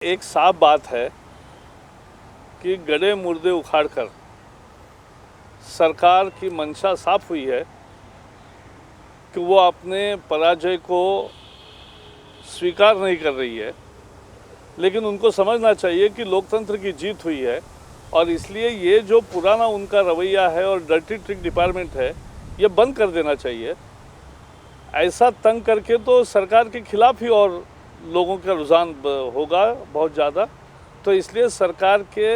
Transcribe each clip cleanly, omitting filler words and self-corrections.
एक साफ बात है कि गड़े मुर्दे उखाड़कर सरकार की मंशा साफ हुई है कि वो अपने पराजय को स्वीकार नहीं कर रही है, लेकिन उनको समझना चाहिए कि लोकतंत्र की जीत हुई है और इसलिए ये जो पुराना उनका रवैया है और डर्टी ट्रिक डिपार्टमेंट है ये बंद कर देना चाहिए। ऐसा तंग करके तो सरकार के खिलाफ ही और लोगों का रुझान होगा बहुत ज़्यादा, तो इसलिए सरकार के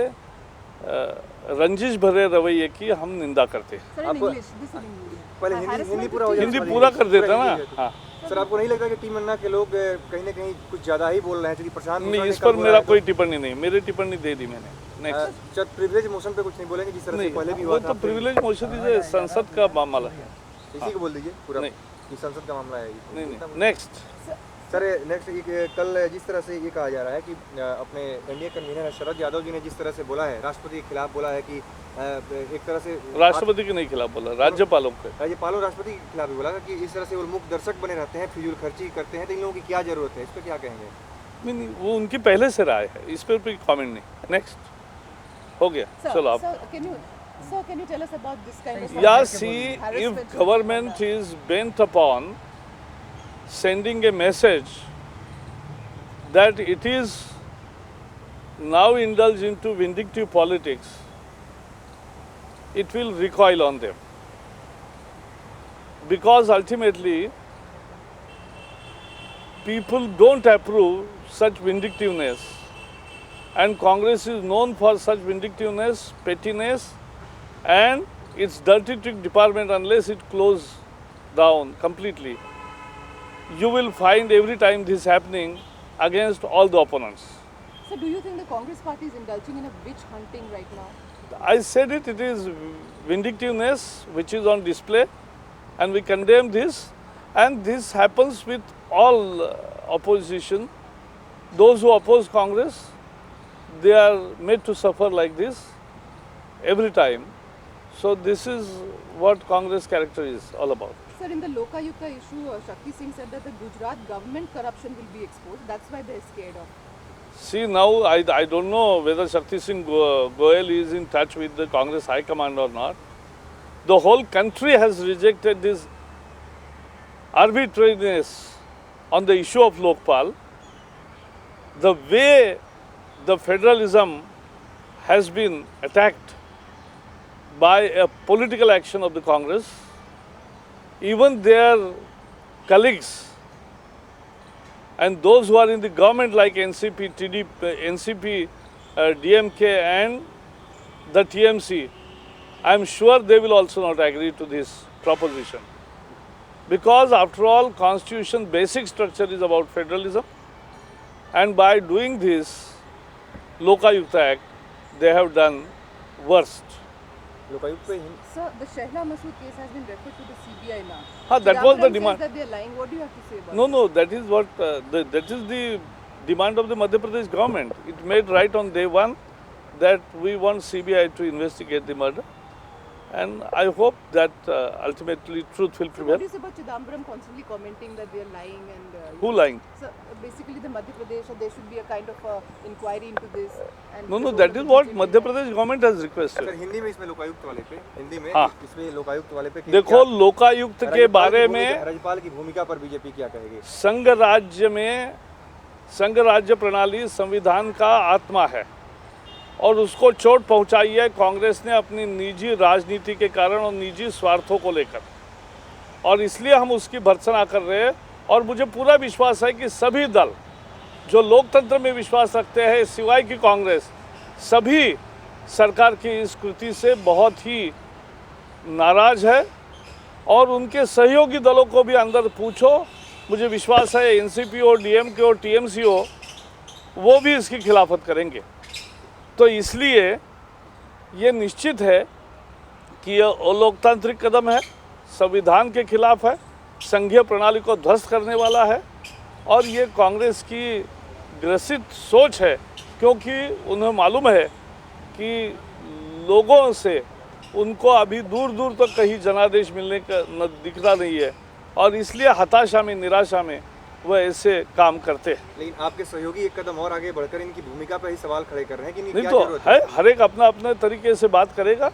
रंजिश भरे रवैये की हम निंदा करते हैं। पहले हिंदी पूरा हो जाए, हिंदी पूरा कर देता ना। हाँ सर, आपको नहीं लगता कि टीम अन्ना के लोग कहीं ना कहीं कुछ ज़्यादा ही बोल रहे हैं? क्योंकि प्रशांत नहीं, इस पर मेरा कोई टिप्पणी नहीं, मेरी टिप्पणी दे दी मैंने। नेक्स्ट सर, प्रिविलेज मोशन पे कुछ नहीं बोलेंगे जिस तरह से पहले भी वो हुआ तो था? प्रिविलेज मोशन इसे संसद का मामला है, इसी को बोल दीजिए पूरा नहीं। कि संसद का मामला है ये। नहीं। नेक्स्ट सर, नेक्स्ट कल जिस तरह से ये कहा जा रहा है कि अपने एनडीए कन्वीनर शरद यादव जी ने जिस तरह से बोला है, राष्ट्रपति के खिलाफ बोला है कि एक तरह से राष्ट्रपति के नहीं खिलाफ बोला, राज्यपालों के। राज्यपालों राष्ट्रपति के खिलाफ भी बोला कि इस तरह से वो मुख्य दर्शक बने रहते हैं, फिजूल खर्ची करते हैं, तो इन लोगों की क्या जरूरत है? इस पर क्या कहेंगे? नहीं, वो उनकी पहले से राय है, इस पर कोई कमेंट नहीं। नेक्स्ट हो गया, चलो आप। Sir, can you tell us about this kind of Yeah, see, if government is bent upon sending a message that it is now indulged into vindictive politics, it will recoil on them. Because ultimately, people don't approve such vindictiveness. And Congress is known for such vindictiveness, pettiness, and its dirty trick department. Unless it closes down completely, you will find every time this happening against all the opponents. So, do you think the Congress party is indulging in a witch hunting right now? I said it is vindictiveness which is on display, and we condemn this. And this happens with all opposition. Those who oppose Congress, they are made to suffer like this every time. So this is what Congress character is all about. Sir, in the Lokayukta issue, Shakti Singh said that the Gujarat government corruption will be exposed. That's why they're scared of. See, now I don't know whether Shakti Singh Goel is in touch with the Congress High Command or not. The whole country has rejected this arbitrariness on the issue of Lokpal. The way the federalism has been attacked by a political action of the Congress, even their colleagues and those who are in the government like NCP, DMK and the TMC, I am sure they will also not agree to this proposition. Because after all, Constitution basic structure is about federalism, and by doing this Lokayukta Act, they have done worst. Sir, the Shehla Masood case has been referred to the CBI now. That was the Chidambaram demand. says that they are lying. What do you have to say about No, that is what that is the demand of the Madhya Pradesh government. It made right on day one that we want CBI to investigate the murder, and I hope that ultimately truth will So prevail. what do you say about Chidambaram constantly commenting that they are lying and... Who lying? So basically the Madhya Pradesh, there should be a kind of inquiry into this. And No, the role that of is the what BJP. Madhya Pradesh government has sir, requested. Hindi में इसमें लोकायुक्त वाले पे, हिंदी में हाँ। इसमें लोकायुक्त वाले पे देखो, लोकायुक्त के बारे में राज्यपाल की भूमिका पर बीजेपी क्या कहेगी? संघ राज्य प्रणाली संविधान का आत्मा है और उसको चोट पहुंचाई है कांग्रेस ने अपनी निजी राजनीति के कारण और निजी स्वार्थों को लेकर, और इसलिए हम उसकी भर्त्सना कर रहे हैं। और मुझे पूरा विश्वास है कि सभी दल जो लोकतंत्र में विश्वास रखते हैं सिवाय की कांग्रेस, सभी सरकार की इस कृति से बहुत ही नाराज है, और उनके सहयोगी दलों को भी अंदर पूछो, मुझे विश्वास है एनसीपी हो, डीएमके हो, टीएमसी हो, वो भी इसकी खिलाफत करेंगे। तो इसलिए ये निश्चित है कि यह अलोकतांत्रिक कदम है, संविधान के खिलाफ है, संघीय प्रणाली को ध्वस्त करने वाला है, और ये कांग्रेस की ग्रसित सोच है, क्योंकि उन्हें मालूम है कि लोगों से उनको अभी दूर दूर तक कहीं जनादेश मिलने का दिखता नहीं है, और इसलिए हताशा में, निराशा में वह ऐसे काम करते हैं। लेकिन आपके सहयोगी एक कदम और आगे बढ़कर इनकी भूमिका पर ही सवाल खड़े कर रहे हैं कि नहीं क्या तो जरूरत है, हर एक अपना अपने तरीके से बात करेगा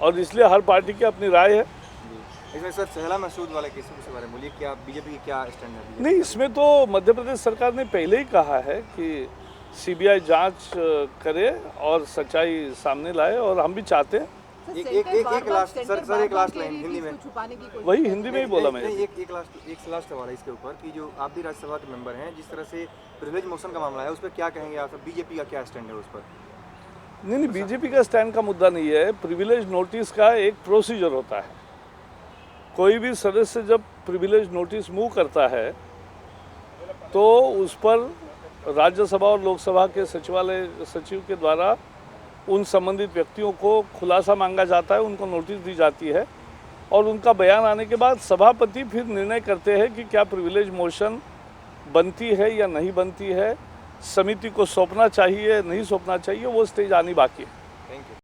और इसलिए हर पार्टी की अपनी राय है। इसमें सर शहला मसूद वाले केस के बारे में बोलिए, क्या बीजेपी की क्या स्टैंड है? BJP नहीं, इसमें तो मध्य प्रदेश सरकार ने पहले ही कहा है कि सीबीआई जांच करे और सच्चाई सामने लाए, और हम भी चाहते हैं। एक लास्ट सर एक लास्ट लाइन हिंदी में, छुपाने की कोशिश वही हिंदी में ही बोला मैंने। नहीं, एक लास्ट सवाल है इसके ऊपर कि जो आप भी राज्यसभा के मेंबर हैं, जिस तरह से प्रिविलेज मोशन का मामला है उस पर क्या कहेंगे आप? बीजेपी का क्या स्टैंड है उस पर? नहीं, बीजेपी का स्टैंड का मुद्दा नहीं है। प्रिविलेज नोटिस का एक प्रोसीजर होता है। कोई भी सदस्य जब प्रिविलेज नोटिस मूव करता है तो उस पर राज्यसभा और लोकसभा के सचिव के द्वारा उन संबंधित व्यक्तियों को खुलासा मांगा जाता है, उनको नोटिस दी जाती है, और उनका बयान आने के बाद सभापति फिर निर्णय करते हैं कि क्या प्रिविलेज मोशन बनती है या नहीं बनती है, समिति को सौंपना चाहिए नहीं सौंपना चाहिए। वो स्टेज आनी बाकी है। Thank you.